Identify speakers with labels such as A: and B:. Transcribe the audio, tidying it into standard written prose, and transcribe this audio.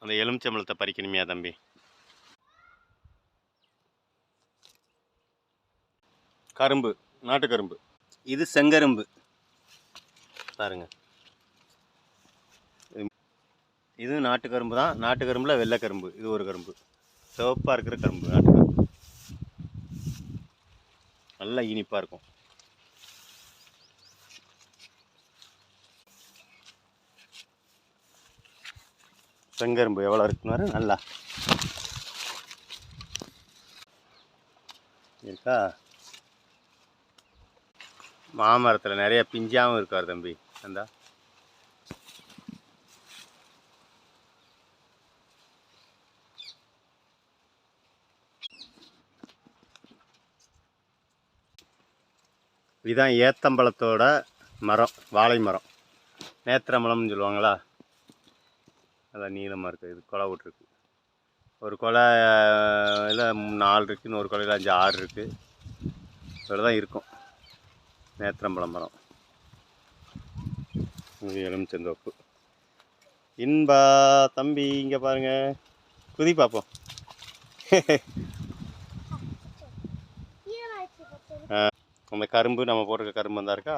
A: அந்த எலுமிச்சம்பழத்தை பறிக்கணுமையா தம்பி? கரும்பு, நாட்டு கரும்பு. இது செங்கரும்பு பாருங்க. இது நாட்டு கரும்பு தான். நாட்டு கரும்புல வெள்ளை கரும்பு. இது ஒரு கரும்பு, சிவப்பாக இருக்கிற கரும்பு நாட்டு கரும்பு. நல்லா இனிப்பாக இருக்கும். செங்கரும்பு எவ்வளோ இருக்குன்னு நல்லா இருக்கா. மாமரத்தில் நிறைய பிஞ்சாகவும் இருக்கார் தம்பி. அந்த இதுதான் ஏத்தம்பழத்தோட மரம், வாழை மரம். நேத்திரம்பழம்னு சொல்லுவாங்களா, அதான் நீளமாக இருக்குது. இது கொலை விட்ருக்கு. ஒரு கொலையில் 4 இருக்குதுன்னு, ஒரு கொலையில் 5 6 இருக்குது. இவ்வளோ தான் இருக்கும் நேத்திரம்பழம் மரம். இது எலுமிச்சந்தோப்பு. இன்பா தம்பி இங்கே பாருங்கள், குதி பார்ப்போம். அந்த கரும்பு நம்ம போட்டிருக்க கரும்பு வந்தா இருக்கா.